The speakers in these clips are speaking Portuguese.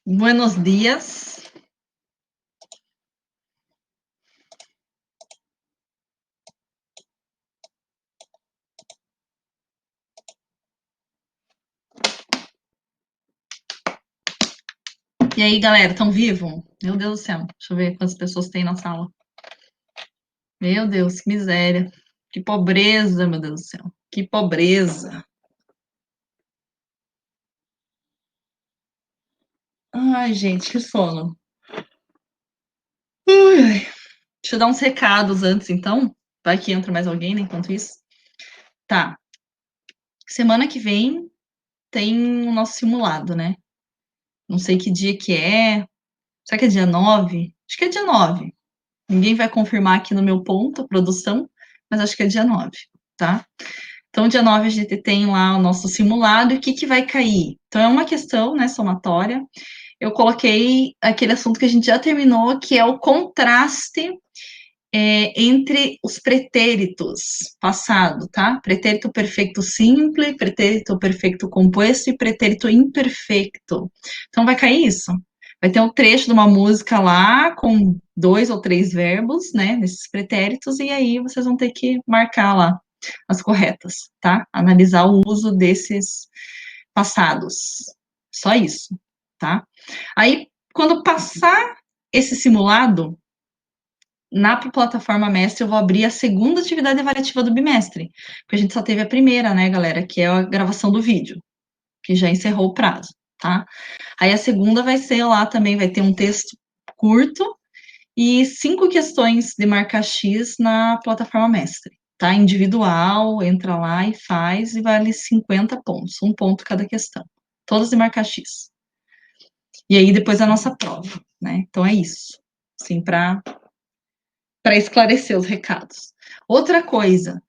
Buenos dias. E aí, galera, estão vivo? Meu Deus do céu. Deixa eu ver quantas pessoas tem na sala. Meu Deus, que miséria. Que pobreza, meu Deus do céu. Que pobreza. Ai, gente, que sono. Ai. Deixa eu dar uns recados antes, então. Vai que entra mais alguém, né, enquanto isso. Tá. Semana que vem tem o nosso simulado, né? Não sei que dia que é. Será que é dia 9? Acho que é dia 9. Ninguém vai confirmar aqui no meu ponto, a produção, mas acho que é dia 9, tá? Então, dia 9 a gente tem lá o nosso simulado e o que, que vai cair. Então, é uma questão, né, somatória. Eu coloquei aquele assunto que a gente já terminou, que é o contraste entre os pretéritos passado, tá? Pretérito perfeito simples, pretérito perfeito composto e pretérito imperfeito. Então, vai cair isso. Vai ter um trecho de uma música lá com 2 ou 3 verbos, né, nesses pretéritos, e aí vocês vão ter que marcar lá as corretas, tá? Analisar o uso desses passados. Só isso, tá? Aí, quando passar esse simulado, na plataforma Mestre, eu vou abrir a segunda atividade avaliativa do bimestre, porque a gente só teve a primeira, né, galera, que é a gravação do vídeo, que já encerrou o prazo, tá? Aí a segunda vai ser lá também, vai ter um texto curto e 5 questões de marcar X na plataforma Mestre, tá? Individual, entra lá e faz, e vale 50 pontos, um ponto cada questão, todas de marcar X. E aí depois a nossa prova, né? Então é isso, assim, para esclarecer os recados. Outra coisa,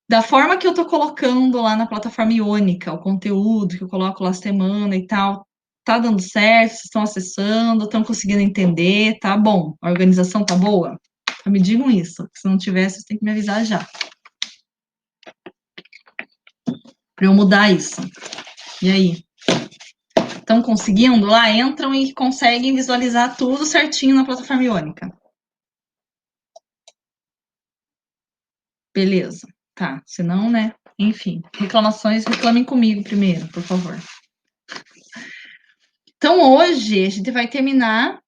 da forma que eu tô colocando lá na plataforma Iônica, o conteúdo que eu coloco lá semana e tal, tá dando certo? Vocês estão acessando, estão conseguindo entender? Tá bom? A organização tá boa? Então, me digam isso. Se não tiver, vocês têm que me avisar já. Para eu mudar isso. E aí? Estão conseguindo lá? Entram e conseguem visualizar tudo certinho na plataforma Iônica. Beleza. Tá. Se não, né? Enfim. Reclamações, reclamem comigo primeiro, por favor. Então, hoje, a gente vai terminar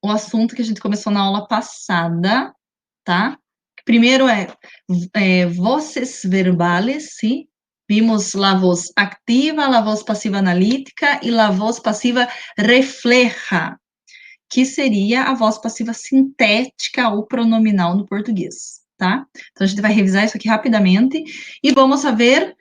o assunto que a gente começou na aula passada, tá? Primeiro voces verbales, sim? Vimos la voz activa, la voz passiva analítica e la voz passiva refleja, que seria a voz passiva sintética ou pronominal no português, tá? Então, a gente vai revisar isso aqui rapidamente e vamos ver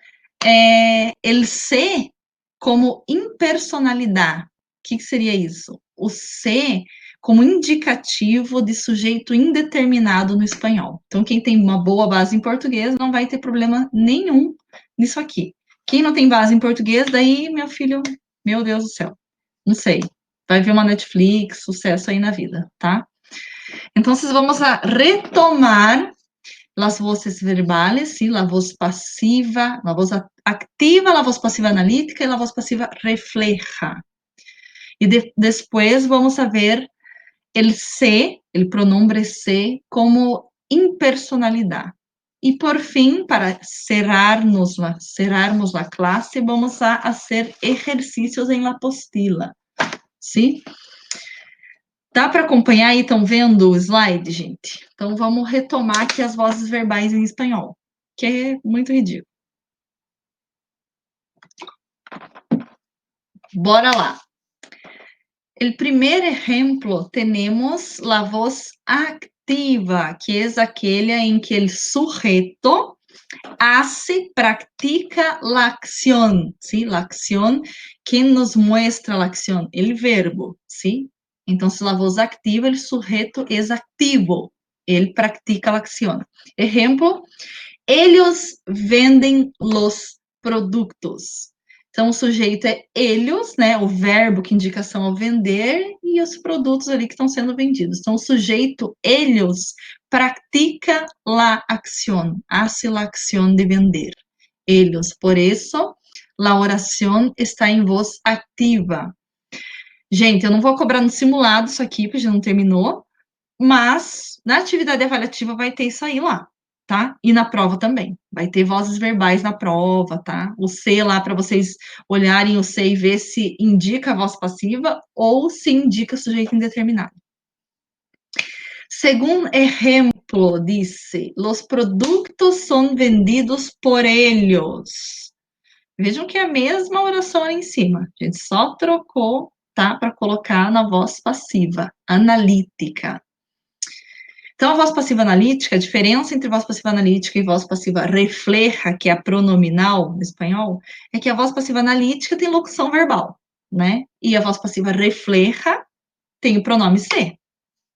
el se como impersonalidade. O que seria isso? O se como indicativo de sujeito indeterminado no espanhol. Então, quem tem uma boa base em português não vai ter problema nenhum nisso aqui. Quem não tem base em português, daí, meu filho, meu Deus do céu, não sei. Vai ver uma Netflix, sucesso aí na vida, tá? Então, vamos a retomar las voces verbales, ¿sí? La voz pasiva, la voz activa, la voz pasiva analítica y la voz pasiva refleja. Y después vamos a ver el se, el pronombre se, como impersonalidad. Y por fin, para cerrarmos la clase, vamos a hacer ejercicios en la apostila, ¿sí? Dá para acompanhar aí? Estão vendo o slide, gente? Então, vamos retomar aqui as vozes verbais em espanhol, que é muito ridículo. Bora lá. El primer ejemplo tenemos la voz activa, que es aquella en que el sujeto hace, practica la acción, ¿sí? La acción, quien nos muestra la acción, el verbo, ¿sí? Entonces, la voz activa, el sujeto es activo, él practica la acción. Ejemplo, ellos venden los productos. Então, o sujeito é eles, né? O verbo que indica ação ao vender e os produtos ali que estão sendo vendidos. Então, o sujeito, eles, practica la acción, hace la acción de vender. Eles. Por isso, la oración está em voz activa. Gente, eu não vou cobrar no simulado isso aqui, porque já não terminou, mas na atividade avaliativa vai ter isso aí lá, tá? E na prova também. Vai ter vozes verbais na prova, tá? O C lá para vocês olharem o C e ver se indica a voz passiva ou se indica sujeito indeterminado. Según ejemplo, dice, los productos son vendidos por ellos. Vejam que é a mesma oração ali em cima. A gente só trocou, tá? Para colocar na voz passiva, analítica. Então, a voz passiva analítica, a diferença entre voz passiva analítica e voz passiva refleja, que é a pronominal no espanhol, é que a voz passiva analítica tem locução verbal, né? E a voz passiva refleja tem o pronome ser.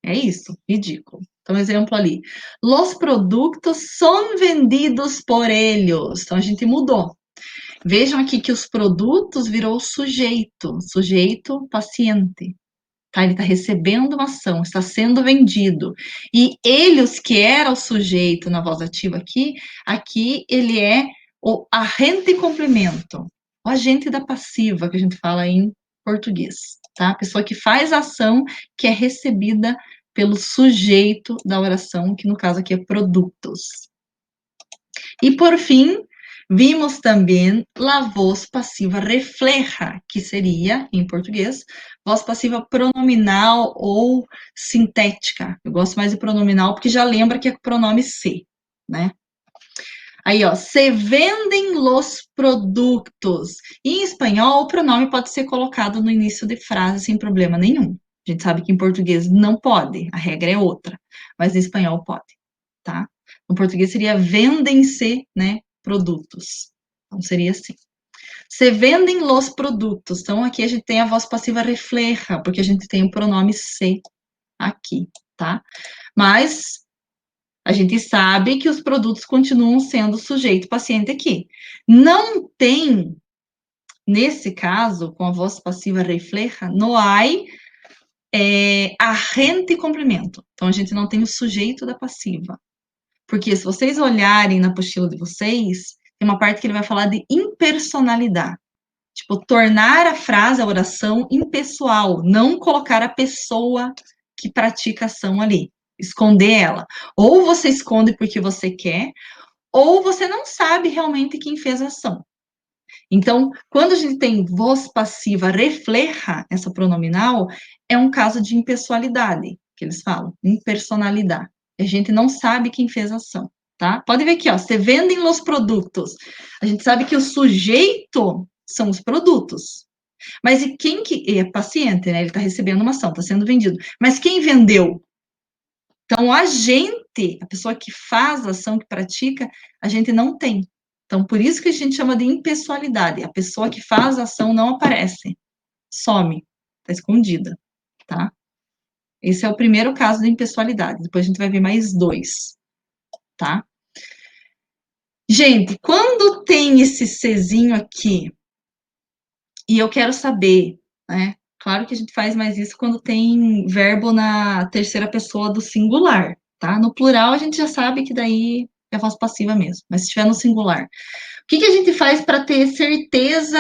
É isso, ridículo. Então, exemplo ali. Los productos son vendidos por ellos. Então, a gente mudou. Vejam aqui que os produtos virou sujeito paciente. Tá? Ele está recebendo uma ação, está sendo vendido. E eles, que era o sujeito na voz ativa aqui ele é o agente complemento, o agente da passiva, que a gente fala em português, tá? A pessoa que faz a ação que é recebida pelo sujeito da oração, que no caso aqui é produtos. E por fim, vimos também a voz passiva refleja, que seria, em português, voz passiva pronominal ou sintética. Eu gosto mais de pronominal porque já lembra que é pronome se, né? Aí, ó, se vendem los produtos. Em espanhol, o pronome pode ser colocado no início de frase sem problema nenhum. A gente sabe que em português não pode, a regra é outra, mas em espanhol pode, tá? No português seria vendem-se, né, produtos. Então, seria assim. Se vendem los produtos. Então, aqui a gente tem a voz passiva refleja, porque a gente tem o pronome se aqui, tá? Mas a gente sabe que os produtos continuam sendo sujeito paciente aqui. Não tem, nesse caso, com a voz passiva refleja, no hay agente complemento. Então, a gente não tem o sujeito da passiva. Porque se vocês olharem na apostila de vocês, tem uma parte que ele vai falar de impersonalidade. Tipo, tornar a frase, a oração, impessoal. Não colocar a pessoa que pratica a ação ali. Esconder ela. Ou você esconde porque você quer, ou você não sabe realmente quem fez a ação. Então, quando a gente tem voz passiva refleja, essa pronominal, é um caso de impessoalidade, que eles falam, impersonalidade. A gente não sabe quem fez a ação, tá? Pode ver aqui, ó, se vendem os produtos. A gente sabe que o sujeito são os produtos. Mas e quem que é paciente, né? Ele está recebendo uma ação, está sendo vendido. Mas quem vendeu? Então, a gente, a pessoa que faz a ação, que pratica, a gente não tem. Então, por isso que a gente chama de impessoalidade. A pessoa que faz a ação não aparece, some, está escondida, tá? Esse é o primeiro caso de impessoalidade. Depois a gente vai ver mais dois, tá? Gente, quando tem esse Czinho aqui, e eu quero saber, né? Claro que a gente faz mais isso quando tem verbo na terceira pessoa do singular, tá? No plural a gente já sabe que daí é voz passiva mesmo, mas se estiver no singular. O que a gente faz para ter certeza,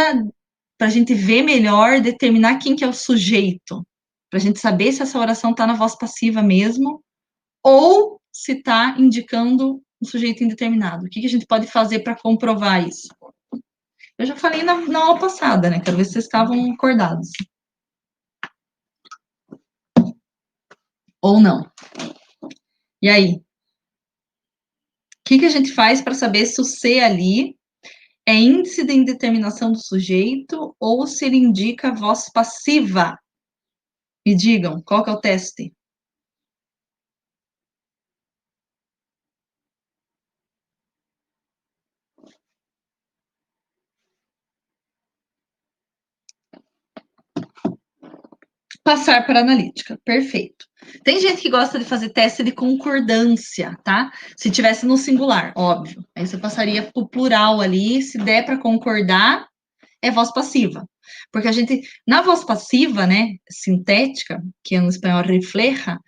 para a gente ver melhor, determinar quem que é o sujeito? Para a gente saber se essa oração está na voz passiva mesmo, ou se está indicando um sujeito indeterminado. O que a gente pode fazer para comprovar isso? Eu já falei na aula passada, né? Quero ver se vocês estavam acordados. Ou não. E aí? O que a gente faz para saber se o C ali é índice de indeterminação do sujeito ou se ele indica voz passiva? Me digam, qual que é o teste? Passar para a analítica, perfeito. Tem gente que gosta de fazer teste de concordância, tá? Se tivesse no singular, óbvio. Aí você passaria para o plural ali, se der para concordar, é voz passiva. Porque a gente, na voz passiva, né, sintética, que no espanhol refleja,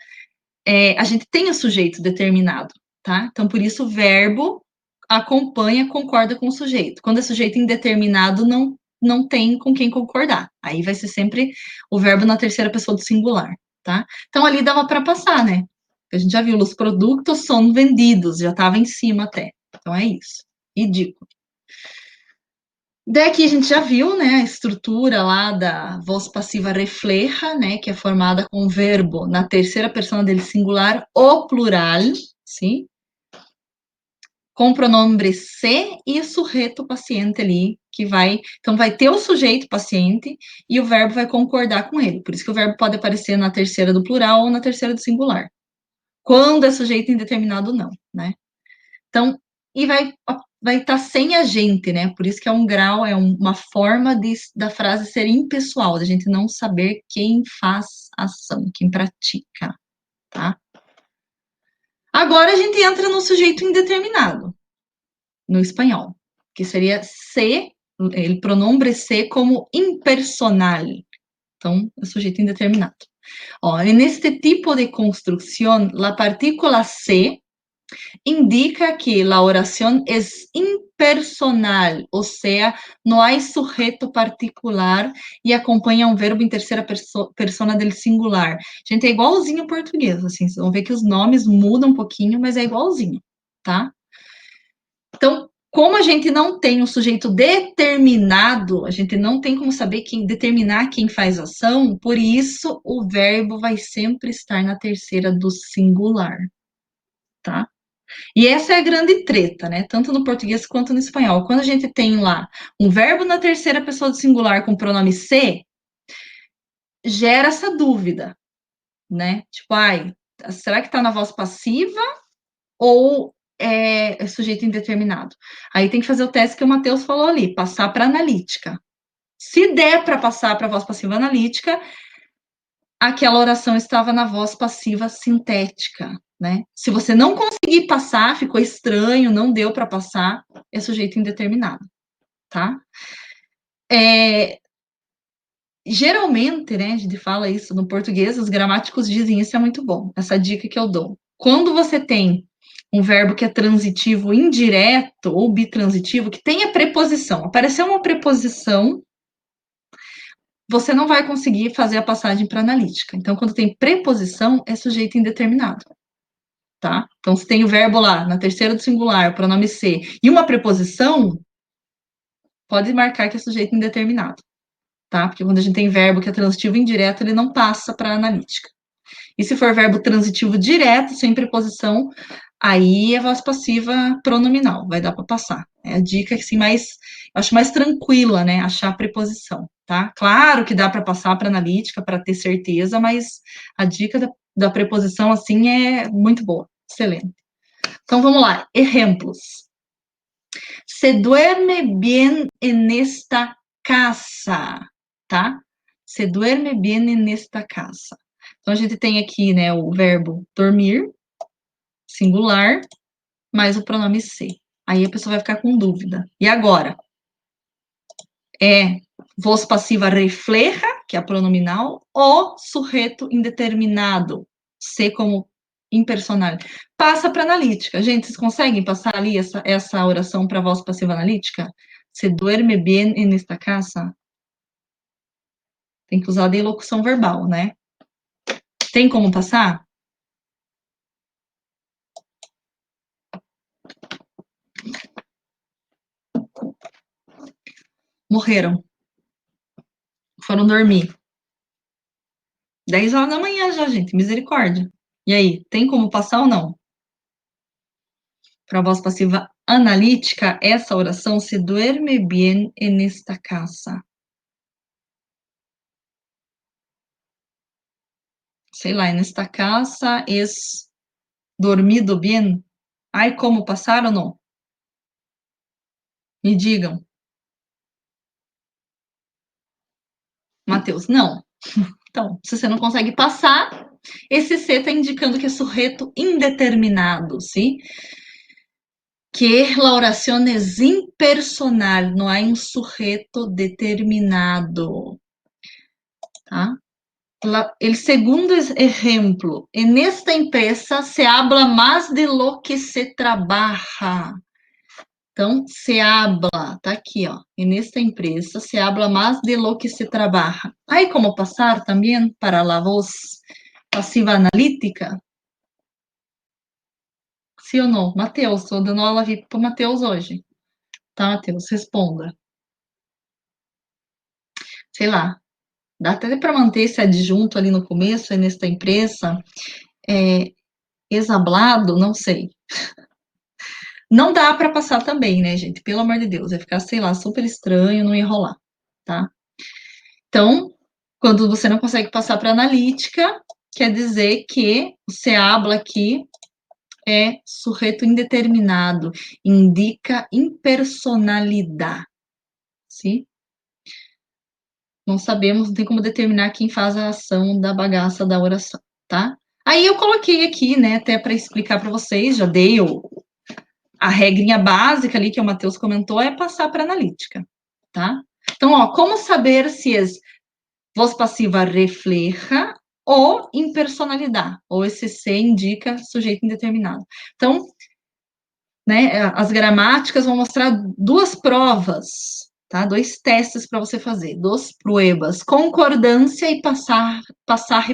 a gente tem o sujeito determinado, tá? Então, por isso, o verbo acompanha, concorda com o sujeito. Quando é sujeito indeterminado, não não tem com quem concordar. Aí vai ser sempre o verbo na terceira pessoa do singular, tá? Então ali dava para passar, né? A gente já viu, os produtos são vendidos, já estava em cima até. Então é isso. Ridículo. Daqui a gente já viu, né, a estrutura lá da voz passiva refleja, né, que é formada com o verbo na terceira pessoa dele singular ou plural, sim? Com o pronome se e o sujeito paciente ali, que vai. Então, vai ter o sujeito paciente e o verbo vai concordar com ele. Por isso que o verbo pode aparecer na terceira do plural ou na terceira do singular. Quando é sujeito indeterminado, não, né? Então, e vai estar sem agente, né? Por isso que é um grau, é uma forma da frase ser impessoal, da gente não saber quem faz a ação, quem pratica, tá? Agora a gente entra no sujeito indeterminado, no espanhol, que seria se, ele pronombre se como impersonal. Então, é sujeito indeterminado. Ó, neste tipo de construção, a partícula se indica que a oração é impersonal, ou seja, não há sujeito particular e acompanha um verbo em terceira persona del singular. Gente, é igualzinho ao português, assim, vocês vão ver que os nomes mudam um pouquinho, mas é igualzinho, tá? Então, como a gente não tem um sujeito determinado, a gente não tem como saber determinar quem faz a ação, por isso o verbo vai sempre estar na terceira do singular, tá? E essa é a grande treta, né? Tanto no português quanto no espanhol. Quando a gente tem lá um verbo na terceira pessoa do singular com o pronome se, gera essa dúvida, né? Tipo, ai, será que tá na voz passiva ou é sujeito indeterminado? Aí tem que fazer o teste que o Matheus falou ali, passar para analítica. Se der para passar para a voz passiva analítica, aquela oração estava na voz passiva sintética, né? Se você não conseguir passar, ficou estranho, não deu para passar, é sujeito indeterminado, tá? Geralmente, né, a gente fala isso no português, os gramáticos dizem isso, é muito bom, essa dica que eu dou. Quando você tem um verbo que é transitivo indireto ou bitransitivo, que tem a preposição, apareceu uma preposição, você não vai conseguir fazer a passagem para analítica. Então, quando tem preposição, é sujeito indeterminado, tá? Então, se tem o verbo lá, na terceira do singular, pronome se, e uma preposição, pode marcar que é sujeito indeterminado, tá? Porque quando a gente tem verbo que é transitivo indireto, ele não passa para analítica. E se for verbo transitivo direto, sem preposição, aí é voz passiva pronominal, vai dar para passar. É a dica assim, acho mais tranquila, né? Achar a preposição, tá? Claro que dá para passar para analítica para ter certeza, mas a dica da preposição assim é muito boa, excelente. Então vamos lá, exemplos. Se duerme bien en esta casa, tá? Se duerme bien en esta casa. Então, a gente tem aqui, né, o verbo dormir, singular, mais o pronome se. Aí a pessoa vai ficar com dúvida. E agora? É voz passiva refleja, que é a pronominal, ou sujeito indeterminado, se como impersonal. Passa para analítica. Gente, vocês conseguem passar ali essa oração para voz passiva analítica? Se duerme bien en esta casa? Tem que usar de locução verbal, né? Tem como passar? Morreram. Foram dormir. 10 horas da manhã já, gente. Misericórdia. E aí, tem como passar ou não? Para a voz passiva analítica, essa oração se duerme bien en esta casa. Sei lá, en esta casa es dormido bien. Ai, como passar ou não? Me digam. Matheus, não. Então, se você não consegue passar, esse C está indicando que é sujeito indeterminado, sim? Que a oração é impersonal, não há um sujeito determinado, tá? El segundo ejemplo, en esta empresa se habla más de lo que se trabaja. Então, se habla, tá aqui, ó. En esta empresa se habla más de lo que se trabaja. Hay como pasar también para la voz passiva analítica? Sim ou não? Matheus, estou dando aula VIP para o Matheus hoje. Tá, Matheus? Responda. Sei lá. Dá até para manter esse adjunto ali no começo, aí nesta empresa. Exablado, não sei. Não dá para passar também, né, gente? Pelo amor de Deus. Vai ficar, sei lá, super estranho, não ia rolar, tá? Então, quando você não consegue passar para analítica, quer dizer que o se habla aqui é sujeito indeterminado, indica impersonalidade, sim? Não sabemos, não tem como determinar quem faz a ação da bagaça da oração, tá? Aí eu coloquei aqui, né, até para explicar para vocês, já dei a regrinha básica ali que o Matheus comentou, é passar para analítica, tá? Então, ó, como saber se é voz passiva refleja ou impersonalidade, ou esse se indica sujeito indeterminado. Então, né, as gramáticas vão mostrar duas provas, tá? Dois testes para você fazer, duas pruebas, concordância e passar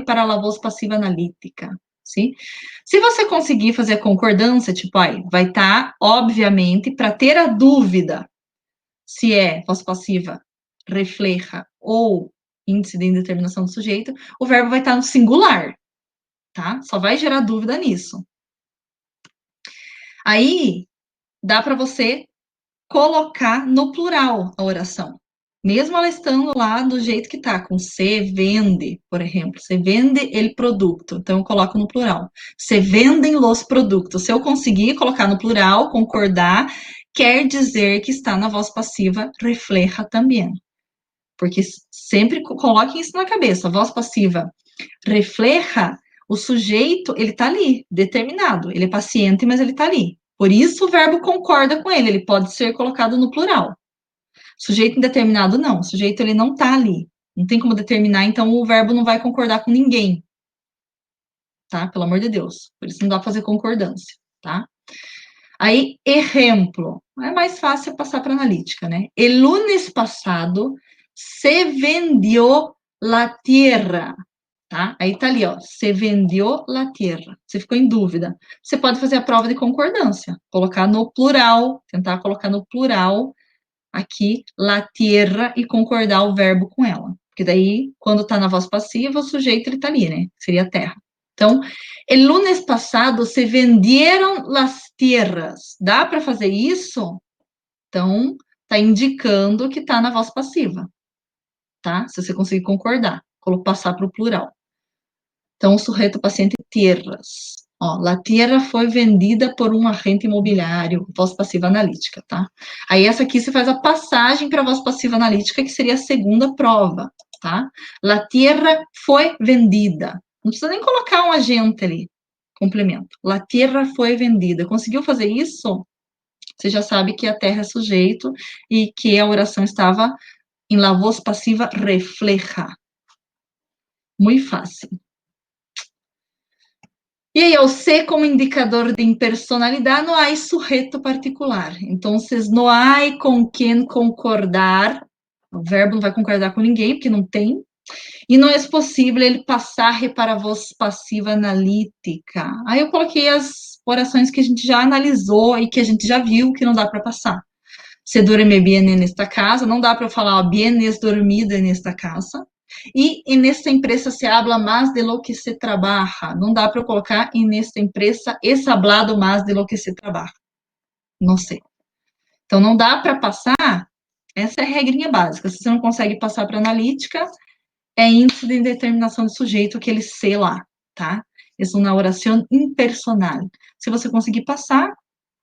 para a voz passiva analítica, sim? Se você conseguir fazer a concordância, tipo, aí, vai estar, obviamente, para ter a dúvida se é voz passiva refleja ou índice de indeterminação do sujeito, o verbo vai estar no singular, tá? Só vai gerar dúvida nisso. Aí, dá para você colocar no plural a oração. Mesmo ela estando lá do jeito que tá, com se vende, por exemplo. Se vende el produto. Então, eu coloco no plural. Se vendem los produtos. Se eu conseguir colocar no plural, concordar, quer dizer que está na voz passiva refleja também. Porque sempre coloquem isso na cabeça. A voz passiva refleja, o sujeito, ele tá ali, determinado. Ele é paciente, mas ele tá ali. Por isso o verbo concorda com ele pode ser colocado no plural. Sujeito indeterminado, não. O sujeito, ele não tá ali. Não tem como determinar, então o verbo não vai concordar com ninguém. Tá? Pelo amor de Deus. Por isso não dá pra fazer concordância, tá? Aí, exemplo. É mais fácil passar para analítica, né? El lunes passado se vendió la tierra. Tá? Aí tá ali, ó, se vendeu la tierra. Você ficou em dúvida. Você pode fazer a prova de concordância, colocar no plural, tentar colocar no plural aqui la tierra e concordar o verbo com ela. Porque daí, quando tá na voz passiva, o sujeito ele tá ali, né? Seria a terra. Então, el lunes passado se venderam las tierras. Dá para fazer isso? Então, tá indicando que tá na voz passiva, tá? Se você conseguir concordar, passar para o plural. Então, o sujeito paciente tierras. Ó, la tierra foi vendida por um agente imobiliário, voz passiva analítica, tá? Aí, essa aqui você faz a passagem para a voz passiva analítica, que seria a segunda prova, tá? La tierra foi vendida. Não precisa nem colocar um agente ali, complemento. La tierra foi vendida. Conseguiu fazer isso? Você já sabe que a terra é sujeito e que a oração estava em la voz passiva refleja. Muito fácil. E aí, ao ser como indicador de impersonalidade, não há sujeito particular. Então, não há com quem concordar. O verbo não vai concordar com ninguém, porque não tem. E não é possível ele passar para a voz passiva analítica. Aí eu coloquei as orações que a gente já analisou e que a gente já viu que não dá para passar. Se duerme bien nesta casa, não dá para falar ó, bien es dormida nesta casa. E nesta empresa se habla mais de lo que se trabalha. Não dá para eu colocar nesta empresa es hablado más de lo que se trabalha. Não sei. Então, não dá para passar. Essa é a regrinha básica. Se você não consegue passar para analítica, é índice de indeterminação de sujeito, aquele se lá, tá? Isso na oração impersonal. Se você conseguir passar,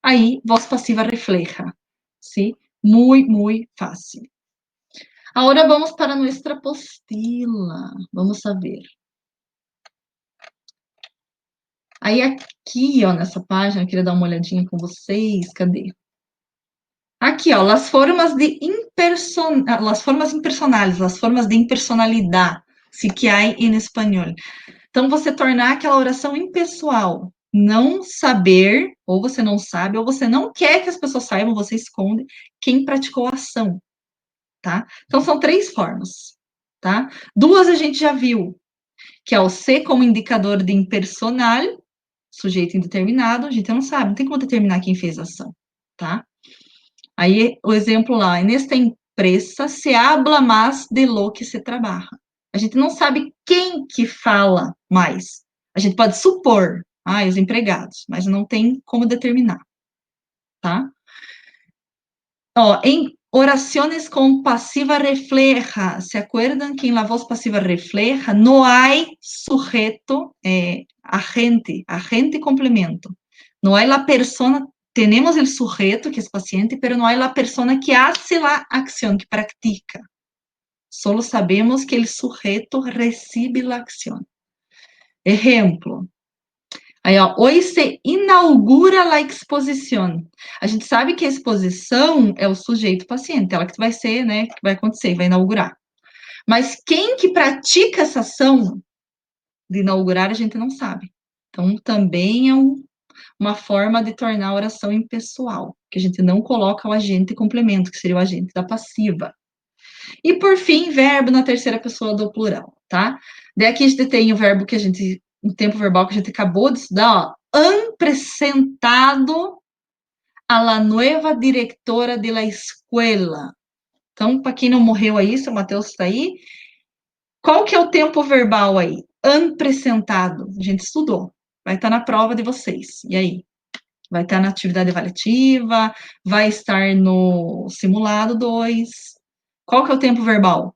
aí voz passiva refleja. Sim? Muito fácil. Agora vamos para nossa apostila. Vamos saber. Aí aqui, ó, nessa página, eu queria dar uma olhadinha com vocês. Cadê? Aqui, ó, as formas impersonais, as formas de impersonalidade, se que há em espanhol. Então, você tornar aquela oração impessoal. não saber, ou você não sabe, ou você não quer que as pessoas saibam, você esconde quem praticou a ação, tá? Então, são 3 formas, tá? 2 a gente já viu, que é o C como indicador de impersonal, sujeito indeterminado, a gente não sabe, não tem como determinar quem fez a ação, tá? Aí, o exemplo lá, nesta empresa se habla mais de lo que se trabalha. A gente não sabe quem que fala mais. A gente pode supor, os empregados, mas não tem como determinar, tá? Ó, em orações com passiva refleja, ¿se acuerdan que en la voz pasiva refleja no hay sujeto, agente complemento? No hay la persona, tenemos el sujeto, que es paciente, pero no hay la persona que hace la acción, que practica. Solo sabemos que el sujeto recibe la acción. Ejemplo. Aí, ó, hoje se inaugura a exposição. A gente sabe que a exposição é o sujeito paciente, ela que vai ser, né, que vai acontecer, vai inaugurar. Mas quem que pratica essa ação de inaugurar, a gente não sabe. Então, também é uma forma de tornar a oração impessoal, que a gente não coloca o agente complemento, que seria o agente da passiva. E, por fim, verbo na terceira pessoa do plural, tá? Daí aqui a gente tem o verbo que a gente, o tempo verbal que a gente acabou de estudar, ó, apresentado a la nueva directora de la escuela. Então, para quem não morreu aí, se o Matheus está aí, qual que é o tempo verbal aí? Apresentado. A gente estudou. Vai estar na prova de vocês. E aí? Vai estar na atividade avaliativa, vai estar no simulado 2. Qual que é o tempo verbal?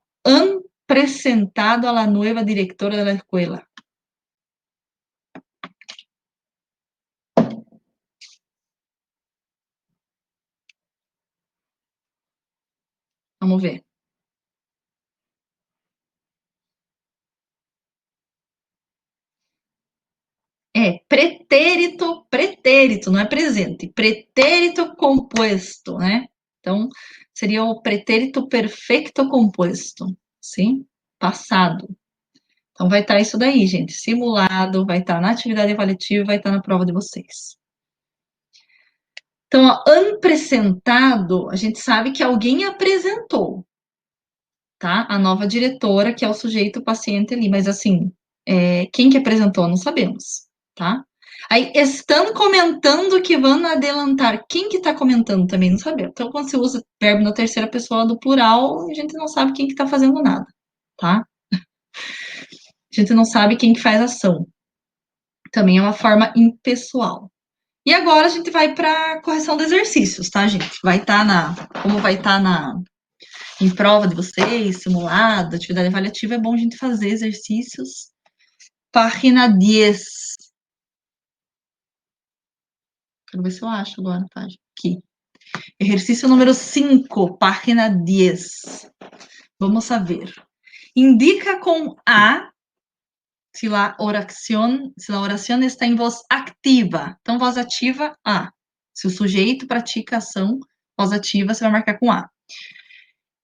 Apresentado a la nueva directora de la escuela. Vamos ver. É pretérito, não é presente. Pretérito composto, né? Então, seria o pretérito perfeito composto, sim? Passado. Então, vai estar isso daí, gente. Simulado, vai estar na atividade avaliativa, vai estar na prova de vocês. Então, ó, apresentado, a gente sabe que alguém apresentou, tá? A nova diretora, que é o sujeito paciente ali, mas assim, quem que apresentou, não sabemos, tá? Aí, estão comentando que vão adelantar. Quem que tá comentando também, não sabemos. Então, quando se usa verbo na terceira pessoa do plural, a gente não sabe quem que tá fazendo nada, tá? A gente não sabe quem que faz a ação. Também é uma forma impessoal. E agora a gente vai para correção de exercícios, tá, gente? Vai estar como vai estar em prova de vocês, simulado, atividade avaliativa, é bom a gente fazer exercícios. Página 10. Quero ver se eu acho agora, tá? Aqui. Exercício número 5, página 10. Vamos a ver. Indica com A se a oração está em voz ativa. Então, voz ativa, A. Se o sujeito pratica a ação, voz ativa, você vai marcar com A.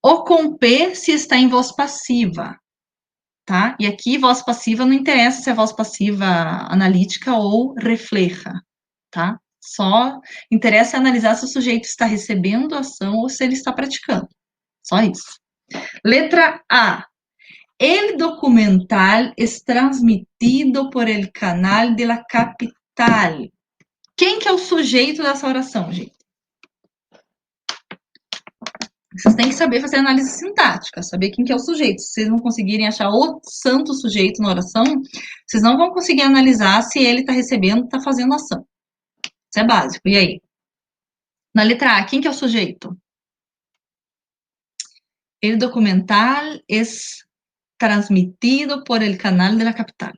O com P se está em voz passiva, tá? E aqui, voz passiva não interessa se é voz passiva analítica ou refleja, tá? Só interessa analisar se o sujeito está recebendo a ação ou se ele está praticando. Só isso. Letra A. El documental es transmitido por el canal de la capital. Quem que é o sujeito dessa oração, gente? Vocês têm que saber fazer análise sintática, saber quem que é o sujeito. Se vocês não conseguirem achar o santo sujeito na oração, vocês não vão conseguir analisar se ele está recebendo, está fazendo ação. Isso é básico. E aí? Na letra A, quem que é o sujeito? El documental es transmitido por el canal de la capital.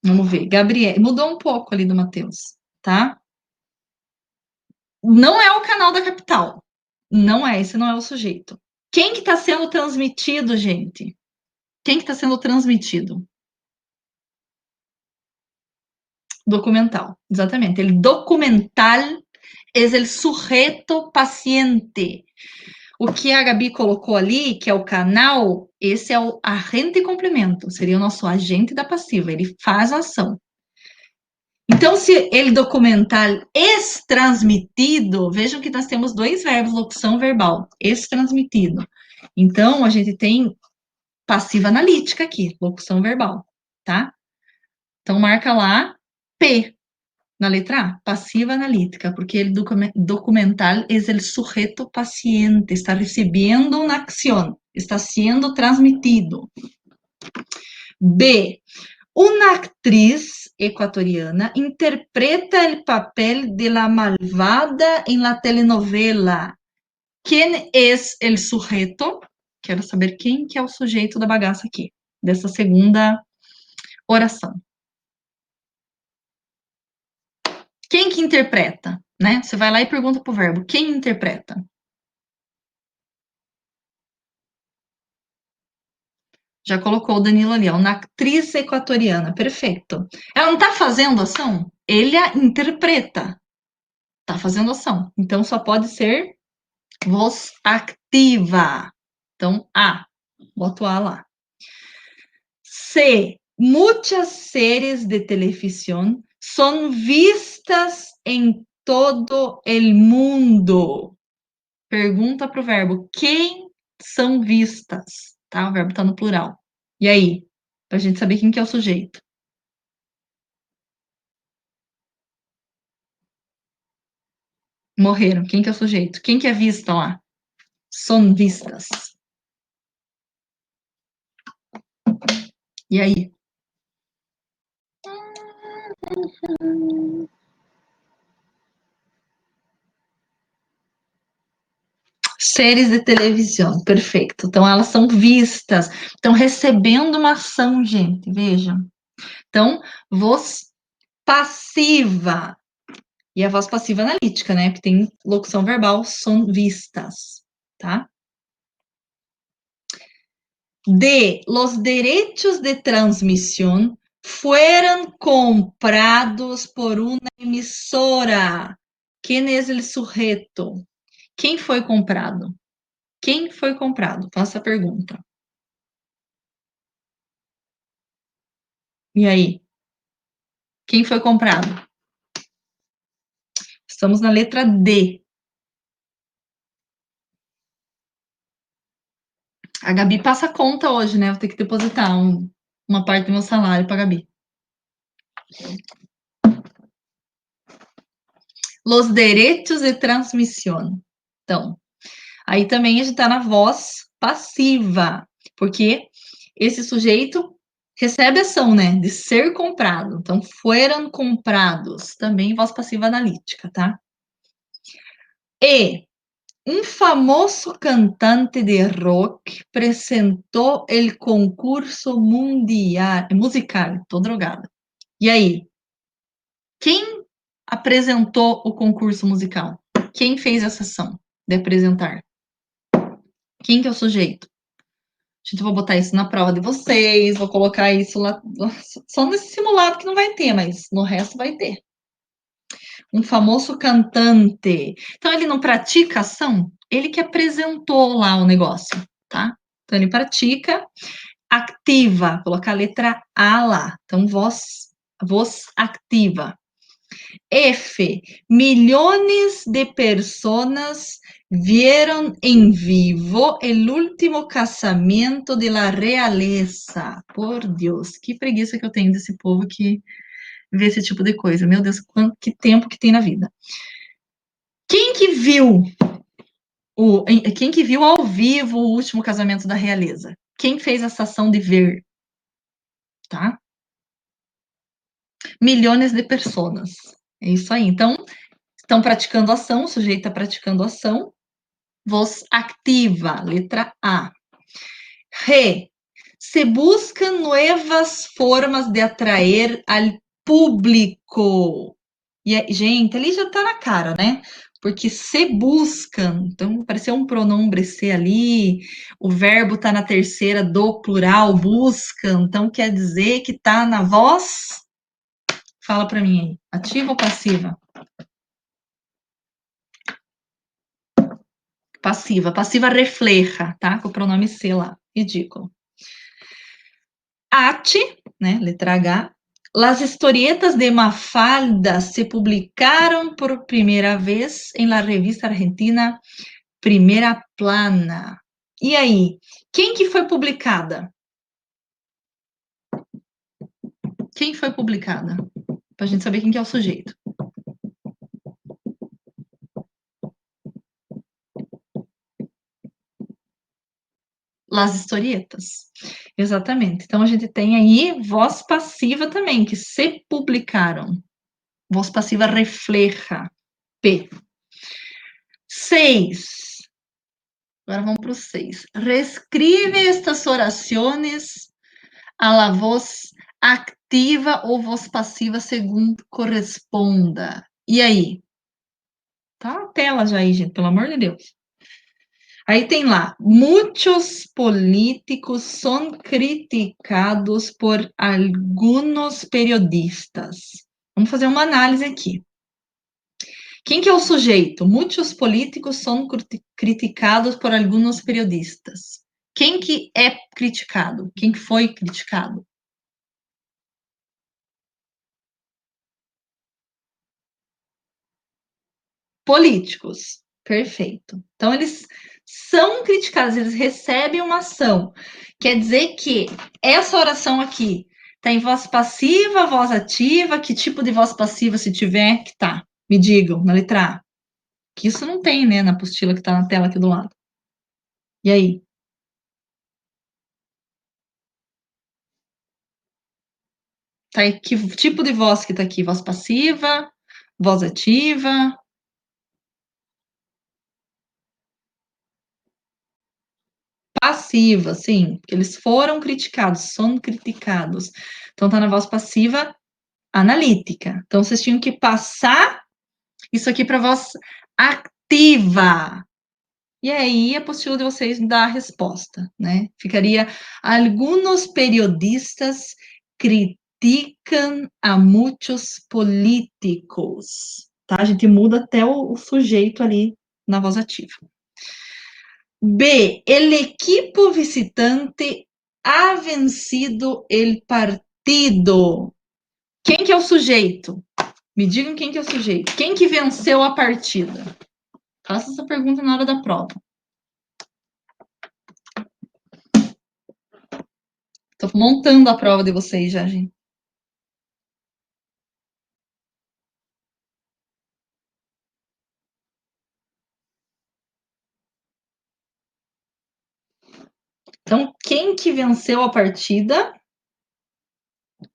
Vamos ver. Gabriel, mudou um pouco ali do Matheus, tá? Não é o canal da capital. Não é, esse não é o sujeito. Quem que está sendo transmitido, gente? Quem que está sendo transmitido? Documental, exatamente. El documental es el sujeto paciente. O que a Gabi colocou ali, que é o canal, esse é o agente complemento, seria o nosso agente da passiva, ele faz a ação, Então, se ele documental extransmitido, vejam que nós temos dois verbos, locução verbal, extransmitido. Então, a gente tem passiva analítica aqui, locução verbal, tá? Então, marca lá P na letra A, passiva analítica, porque ele documental é o sujeito paciente, está recebendo uma acção, está sendo transmitido. B, una actriz ecuatoriana interpreta el papel de la malvada en la telenovela. ¿Quién es el sujeto? Quero saber quem que é o sujeito da bagaça aqui, dessa segunda oração. Quem que interpreta, né? Você vai lá e pergunta pro verbo, quem interpreta? Já colocou o Danilo ali, ó, na atriz equatoriana, perfeito. Ela não tá fazendo ação? Ele a interpreta. Tá fazendo ação. Então só pode ser voz activa. Então, A. Boto A lá. C. Muitas séries de televisão são vistas em todo o mundo. Pergunta para o verbo. Quem são vistas? Tá? O verbo está no plural. E aí? Para a gente saber quem que é o sujeito. Morreram. Quem que é o sujeito? Quem que é vista lá? São vistas. E aí? Séries de televisão, perfeito. Então, elas são vistas, estão recebendo uma ação, gente, vejam. Então, voz passiva. E a voz passiva analítica, né? Que tem locução verbal, são vistas, tá? D. Los derechos de transmisión fueron comprados por una emisora. ¿Quién es el sujeto? Quem foi comprado? Quem foi comprado? Faça a pergunta. E aí? Quem foi comprado? Estamos na letra D. A Gabi passa conta hoje, né? Vou ter que depositar uma parte do meu salário para a Gabi. Los derechos de transmisión. Então, aí também a gente está na voz passiva, porque esse sujeito recebe ação, né? De ser comprado. Então, foram comprados. Também voz passiva analítica, tá? E um famoso cantante de rock apresentou o concurso musical. Tô drogada. E aí? Quem apresentou o concurso musical? Quem fez essa ação de apresentar? Quem que é o sujeito? Gente, eu vou botar isso na prova de vocês, vou colocar isso lá, só nesse simulado que não vai ter, mas no resto vai ter. Um famoso cantante. Então, ele não pratica ação, ele que apresentou lá o negócio, tá? Então, ele pratica, ativa, colocar a letra A lá. Então, voz ativa. F. Millones de personas vieron en vivo el último casamento de la realeza. Por Deus, que preguiça que eu tenho desse povo que vê esse tipo de coisa. Meu Deus, que tempo que tem na vida. Quem que viu ao vivo o último casamento da realeza? Quem fez essa ação de ver? Tá? Milhões de pessoas. É isso aí. Então, estão praticando ação, o sujeito está praticando ação. Voz activa, letra A. Re. Se buscan nuevas formas de atraer al público. E, gente, ali já tá na cara, né? Porque se buscam, então apareceu um pronombre se ali, o verbo tá na terceira do plural, buscam, então quer dizer que tá na voz. Fala para mim aí, ativa ou passiva? Passiva. Passiva refleja, tá? Com o pronome se lá. Ridículo. At, né? Letra H. Las historietas de Mafalda se publicaron por primera vez en la revista argentina Primeira Plana. E aí, quem que foi publicada? Quem foi publicada? Pra gente saber quem que é o sujeito. Las historietas. Exatamente. Então, a gente tem aí voz passiva também, que se publicaram. Voz passiva refleja. P. 6. Agora vamos para o 6. Reescribe estas orações a la voz ativa ou voz passiva segundo corresponda. E aí? Tá a tela já aí, gente, pelo amor de Deus. Aí tem lá, muitos políticos são criticados por alguns periodistas. Vamos fazer uma análise aqui. Quem que é o sujeito? Muitos políticos são criticados por alguns periodistas. Quem que é criticado? Quem que foi criticado? Políticos. Perfeito. Então, eles são criticados, eles recebem uma ação. Quer dizer que essa oração aqui tem voz passiva, voz ativa. Que tipo de voz passiva, se tiver, que tá? Me digam, na letra A. Que isso não tem, né, na apostila que tá na tela aqui do lado. E aí? Tá aí, que tipo de voz que tá aqui? Voz passiva, voz ativa? Passiva, sim, porque eles foram criticados, são criticados. Então tá na voz passiva analítica. Então vocês tinham que passar isso aqui para voz ativa. E aí a apostila de vocês dá a resposta, né? Ficaria: alguns periodistas criticam a muitos políticos. Tá? A gente muda até o sujeito ali na voz ativa. B. El equipo visitante ha vencido el partido. Quem que é o sujeito? Me digam quem que é o sujeito. Quem que venceu a partida? Faça essa pergunta na hora da prova. Estou montando a prova de vocês já, gente. Então, quem que venceu a partida?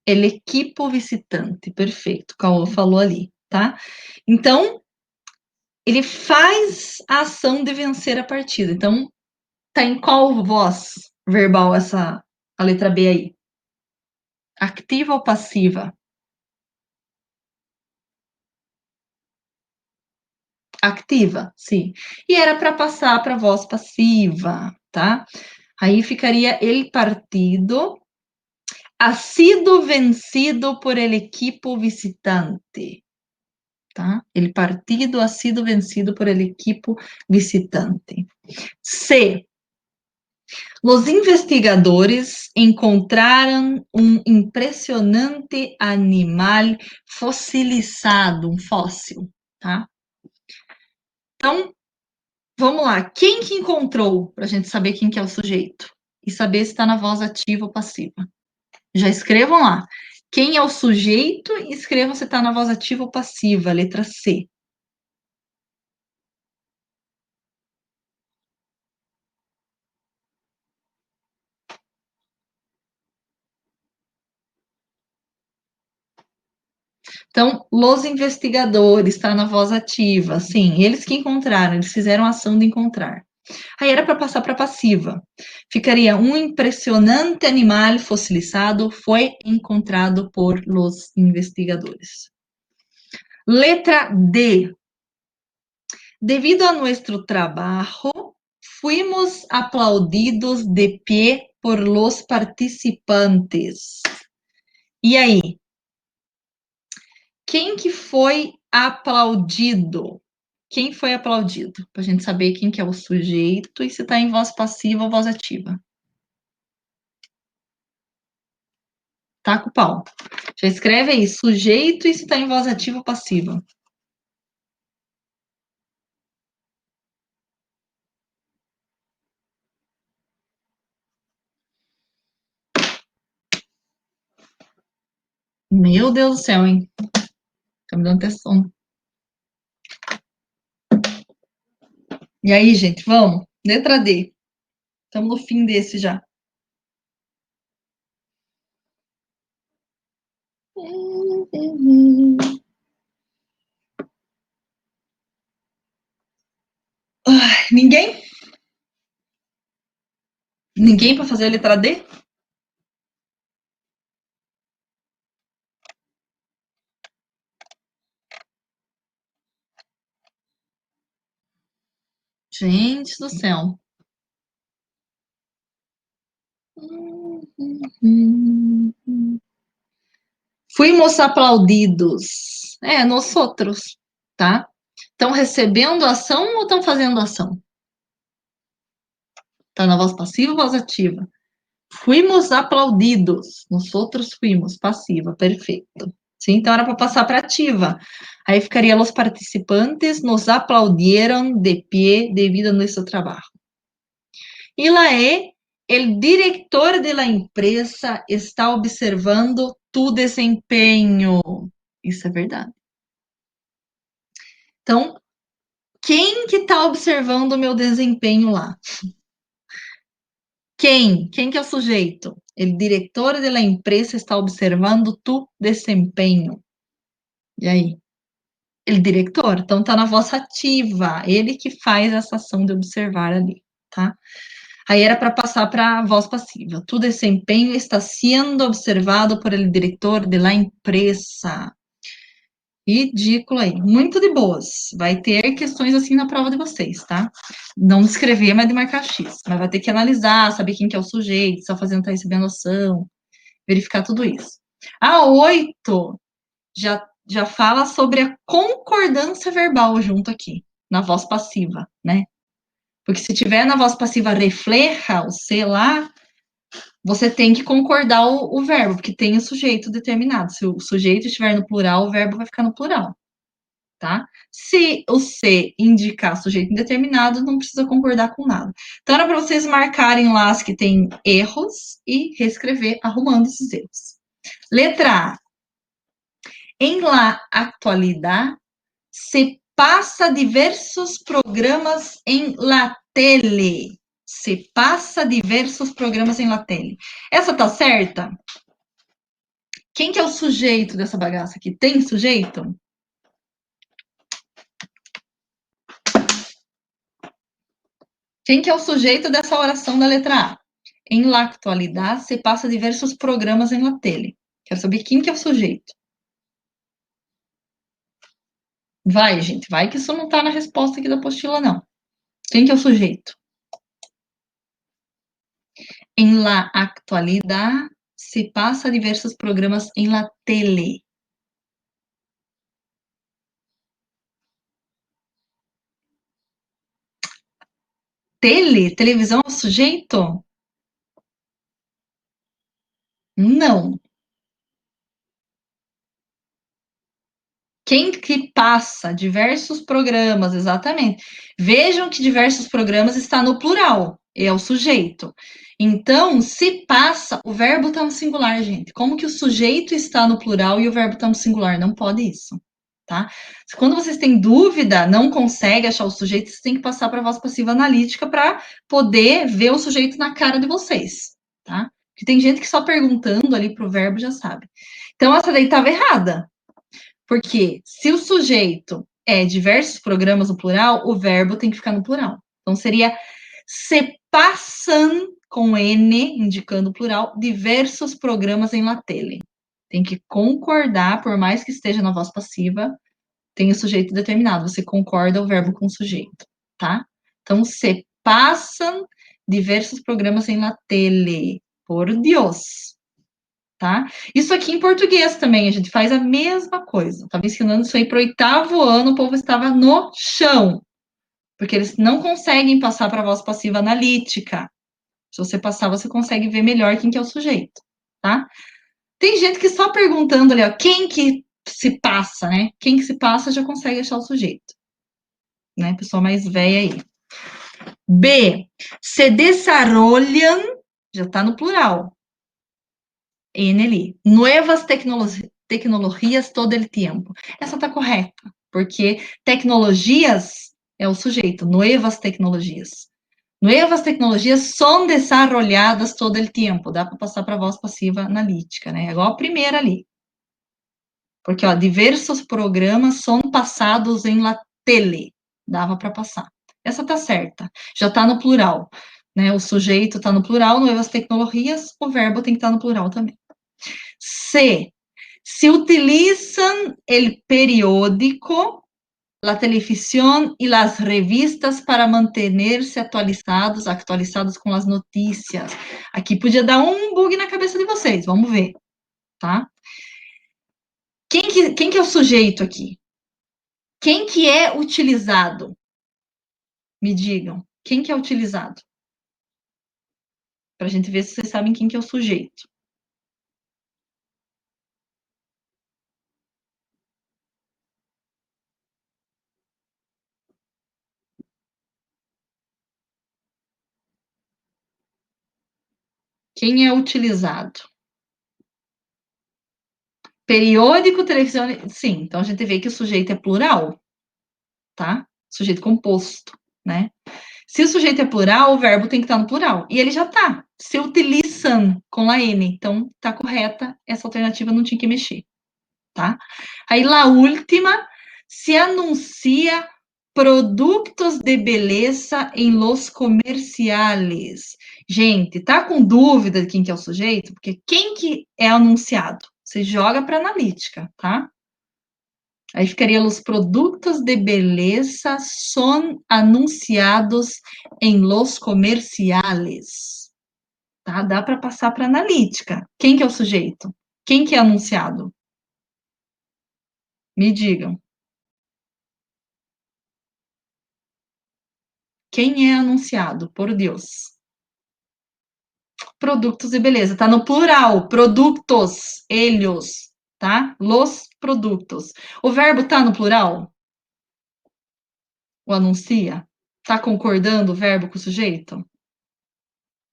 El equipo visitante. Perfeito. O Cauã falou ali, tá? Então, ele faz a ação de vencer a partida. Então, tá em qual voz verbal essa a letra B aí? Ativa ou passiva? Ativa, sim. E era para passar para voz passiva, tá? Aí ficaria el partido ha sido vencido por el equipo visitante, tá? El partido ha sido vencido por el equipo visitante. C. Os investigadores encontraram um impressionante animal fossilizado, um fóssil, tá? Então, vamos lá. Quem que encontrou, para a gente saber quem que é o sujeito? E saber se está na voz ativa ou passiva. Já escrevam lá. Quem é o sujeito? E escrevam se está na voz ativa ou passiva, letra C. Então, los investigadores, está na voz ativa. Sim, eles que encontraram, eles fizeram a ação de encontrar. Aí era para passar para passiva. Ficaria: um impressionante animal fossilizado foi encontrado por los investigadores. Letra D. Devido a nuestro trabajo, fuimos aplaudidos de pie por los participantes. E aí? Quem que foi aplaudido? Quem foi aplaudido? Para a gente saber quem que é o sujeito e se está em voz passiva ou voz ativa. taca o pau. Já escreve aí, sujeito e se está em voz ativa ou passiva. Meu Deus do céu, hein? Tá me dando até sono. E aí, gente, vamos? Letra D. Estamos no fim desse já. Ninguém? Ninguém para fazer a letra D? Gente do céu. Fuimos aplaudidos. É, nós outros, tá? Estão recebendo ação ou estão fazendo ação? Tá na voz passiva ou voz ativa? Fuimos aplaudidos. Nós outros fuimos. Passiva, perfeito. Sim, então era para passar para ativa. Aí ficaria: os participantes nos aplaudieron de pie devido a nosso trabalho. E lá é: el director de la empresa está observando tu desempenho. Isso é verdade. Então, quem que está observando o meu desempenho lá? Quem? Quem que é o sujeito? El director de la empresa está observando tu desempenho. E aí? El diretor. Então, tá na voz ativa. Ele que faz essa ação de observar ali, tá? Aí era para passar para a voz passiva. Tu desempenho está sendo observado por el diretor de la empresa. Ridículo aí. Muito de boas. Vai ter questões assim na prova de vocês, tá? Não de escrever, mas de marcar X. Mas vai ter que analisar, saber quem que é o sujeito, se a fazenda está recebendo ação, verificar tudo isso. A 8 já fala sobre a concordância verbal junto aqui, na voz passiva, né? Porque se tiver na voz passiva refleja, o C lá, você tem que concordar o verbo, porque tem o sujeito determinado. Se o sujeito estiver no plural, o verbo vai ficar no plural, tá? Se o C indicar sujeito indeterminado, não precisa concordar com nada. Então, era para vocês marcarem lá as que tem erros e reescrever arrumando esses erros. Letra A. Em la actualidad, se passa diversos programas em la tele. Se passa diversos programas em la tele. Essa tá certa? Quem que é o sujeito dessa bagaça aqui? Tem sujeito? Quem que é o sujeito dessa oração da letra A? Em la actualidad, se passa diversos programas em la tele. Quero saber quem que é o sujeito. Vai, gente, vai que isso não tá na resposta aqui da apostila, não. Quem que é o sujeito? Em la actualidad, se passa diversos programas em la tele. Televisão é o sujeito? Não. Quem que passa diversos programas, exatamente. Vejam que diversos programas está no plural, é o sujeito. Então, se passa, o verbo está no singular, gente. Como que o sujeito está no plural e o verbo está no singular? Não pode isso, tá? Quando vocês têm dúvida, não consegue achar o sujeito, vocês têm que passar para a voz passiva analítica para poder ver o sujeito na cara de vocês, tá? Porque tem gente que só perguntando ali para o verbo já sabe. Então, essa daí estava errada. Porque se o sujeito é diversos programas no plural, o verbo tem que ficar no plural. Então seria se passam com N, indicando o plural, diversos programas em la tele. Tem que concordar, por mais que esteja na voz passiva, tem o sujeito determinado. Você concorda o verbo com o sujeito, tá? Então, se passam diversos programas em la tele. Por Deus. Tá? Isso aqui em português também, a gente faz a mesma coisa. Estava ensinando isso aí para o 8º ano, o povo estava no chão, porque eles não conseguem passar para a voz passiva analítica. Se você passar, você consegue ver melhor quem que é o sujeito, tá? Tem gente que só perguntando ali, ó, quem que se passa, né? Quem que se passa já consegue achar o sujeito, né? Pessoa mais velha aí. B, se desarrollan, já está no plural. N ali. Nuevas tecnologias todo el tiempo. Essa está correta, porque tecnologias é o sujeito, nuevas tecnologias. Nuevas tecnologias são desarrolladas todo el tiempo. Dá para passar para a voz passiva analítica, né? É igual a primeira ali. Porque, ó, diversos programas são passados em la tele. Dava para passar. Essa tá certa. Já tá no plural, né? O sujeito tá no plural, nuevas tecnologias, o verbo tem que estar no plural também. C. Se utilizan el periódico, la televisión y las revistas para mantenerse actualizados com as notícias. Aqui podia dar um bug na cabeça de vocês, vamos ver, tá? Quem que é o sujeito aqui? Quem que é utilizado? Me digam, quem que é utilizado? Para a gente ver se vocês sabem quem que é o sujeito. Quem é utilizado? Periódico, televisão, sim. Então a gente vê que o sujeito é plural, tá? Sujeito composto, né? Se o sujeito é plural, o verbo tem que estar no plural. E ele já tá. Se utilizam com a N. Então tá correta. Essa alternativa não tinha que mexer, tá? Aí la última, se anuncia produtos de beleza em los comerciales. Gente, tá com dúvida de quem que é o sujeito? Porque quem que é anunciado? Você joga para analítica, tá? Aí ficaria, os produtos de beleza são anunciados em los comerciales. Tá? Dá para passar para analítica. Quem que é o sujeito? Quem que é anunciado? Me digam. Quem é anunciado? Por Deus. Produtos de beleza. Tá no plural. Produtos. Ellos. Tá? Los produtos. O verbo tá no plural? O anuncia? Tá concordando o verbo com o sujeito?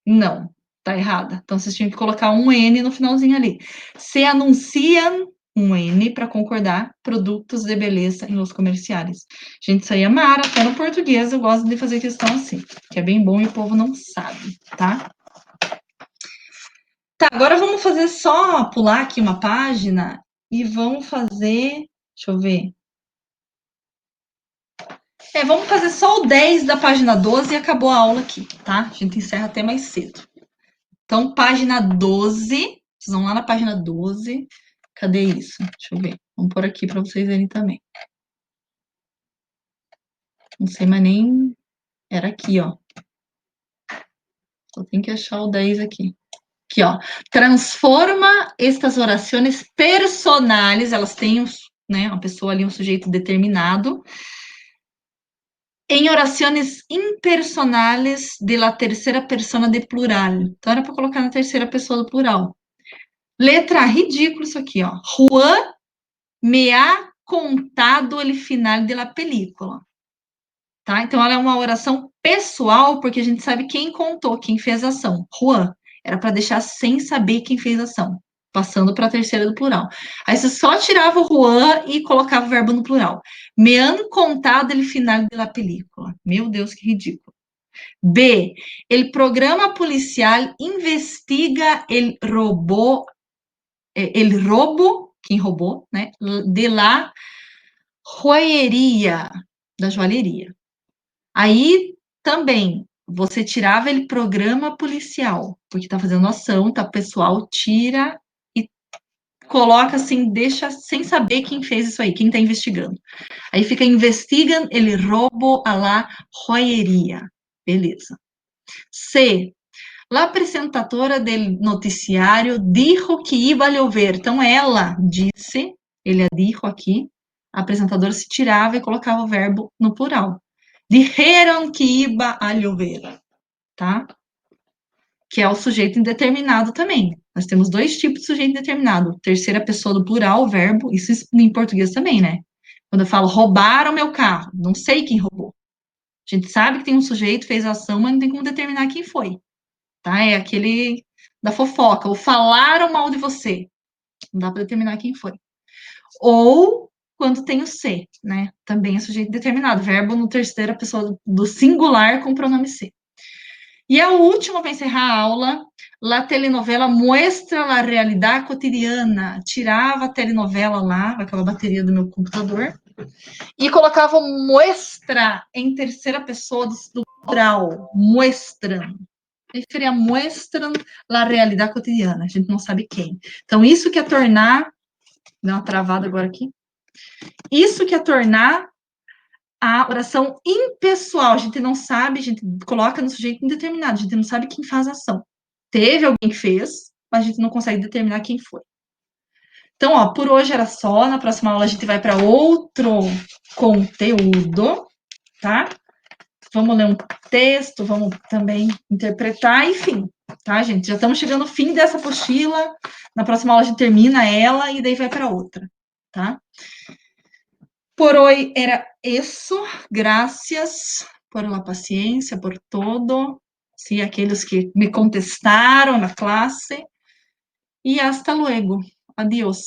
Não, tá errada. Então vocês tinham que colocar um N no finalzinho ali. Se anunciam um N para concordar produtos de beleza em los comerciais. Gente, isso aí é mara, até no português eu gosto de fazer questão assim, que é bem bom e o povo não sabe, tá? Tá, agora vamos fazer só pular aqui uma página e vamos fazer, deixa eu ver. Vamos fazer só o 10 da página 12 e acabou a aula aqui, tá? A gente encerra até mais cedo. Então, página 12, vocês vão lá na página 12. Cadê isso? Deixa eu ver. Vamos pôr aqui para vocês verem também. Não sei, mas nem era aqui, ó. Só tem que achar o 10 aqui. Aqui, ó. Transforma estas orações personales, elas têm, né, uma pessoa ali, um sujeito determinado, em orações impersonales de la terceira persona de plural. Então, era para colocar na terceira pessoa do plural. Letra ridículo isso aqui, ó. Juan me ha contado el final de la película. Tá? Então, ela é uma oração pessoal, porque a gente sabe quem contou, quem fez a ação. Juan. Era para deixar sem saber quem fez a ação. Passando para a terceira do plural. Aí você só tirava o Juan e colocava o verbo no plural. Me han contado el final de la película. Meu Deus, que ridículo. B. El programa policial investiga el robo, quem roubou, né? De la joieria, da joalheria. Aí também você tirava ele programa policial, porque tá fazendo ação, tá pessoal, tira e coloca assim, deixa sem saber quem fez isso aí, quem tá investigando. Aí fica investigam ele roubo a la joieria. Beleza. C. La apresentadora del noticiário dijo que iba a llover. Então ela disse, ele é dijo aqui, a apresentadora se tirava e colocava o verbo no plural. Dijeron que iba a llover, tá? Que é o sujeito indeterminado também. Nós temos dois tipos de sujeito indeterminado. Terceira pessoa do plural, verbo, isso em português também, né? Quando eu falo roubaram meu carro, não sei quem roubou. A gente sabe que tem um sujeito, fez a ação, mas não tem como determinar quem foi. Tá? É aquele da fofoca. Ou falaram mal de você. Não dá para determinar quem foi. Ou quando tem o ser, né? Também é sujeito determinado. Verbo no terceira pessoa do singular com pronome ser. E a última, para encerrar a aula, a telenovela mostra a realidade cotidiana. Tirava a telenovela lá, aquela bateria do meu computador, e colocava muestra em terceira pessoa do plural. Muestram. Referia muestram a realidade cotidiana. A gente não sabe quem. Então, isso que é tornar. Dá uma travada agora aqui. Isso que é tornar a oração impessoal. A gente não sabe, a gente coloca no sujeito indeterminado, a gente não sabe quem faz a ação. Teve alguém que fez, mas a gente não consegue determinar quem foi. Então, ó, por hoje era só. Na próxima aula a gente vai para outro conteúdo, tá? Vamos ler um texto, vamos também interpretar, enfim, tá, gente? Já estamos chegando ao fim dessa apostila. Na próxima aula a gente termina ela e daí vai para outra, tá? Por hoje era isso. Graças por la paciencia, por todo. Sim, aqueles que me contestaram na classe. E hasta luego. Adiós.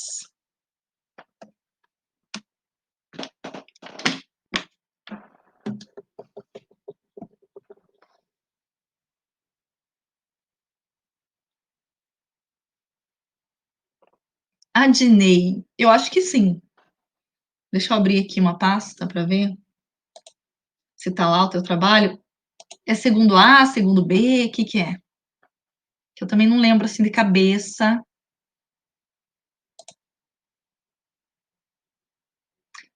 Adnei. Eu acho que sim. Deixa eu abrir aqui uma pasta para ver se tá lá o teu trabalho. É segundo A, segundo B, o que é? Que eu também não lembro assim de cabeça.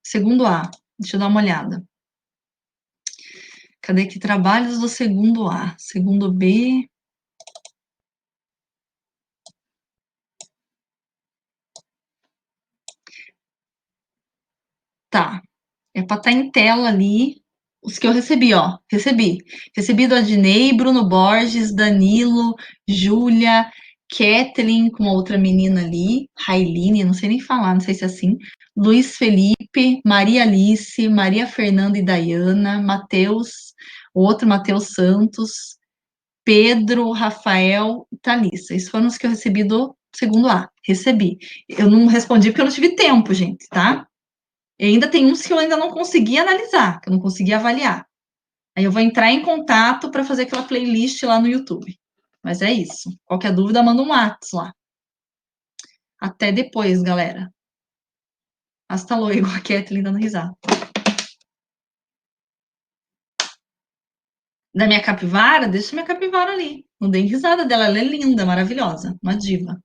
Segundo A. Deixa eu dar uma olhada. Cadê que trabalhos do segundo A? Segundo B. Tá. É para estar em tela ali. Os que eu recebi, ó. Recebi. Recebi do Adnei, Bruno Borges, Danilo, Júlia, Kathleen, com outra menina ali, Railine, não sei nem falar, não sei se é assim. Luiz Felipe, Maria Alice, Maria Fernanda e Dayana, Matheus, o outro Matheus Santos, Pedro, Rafael e Thalissa. Esses foram os que eu recebi do segundo A. Recebi. Eu não respondi porque eu não tive tempo, gente, tá? E ainda tem uns que eu ainda não consegui analisar, que eu não consegui avaliar. Aí eu vou entrar em contato para fazer aquela playlist lá no YouTube. Mas é isso. Qualquer dúvida, manda um WhatsApp lá. Até depois, galera. Hasta luego, a Kathleen dando risada. Da minha capivara, deixa minha capivara ali. Não dei risada dela, ela é linda, maravilhosa, uma diva.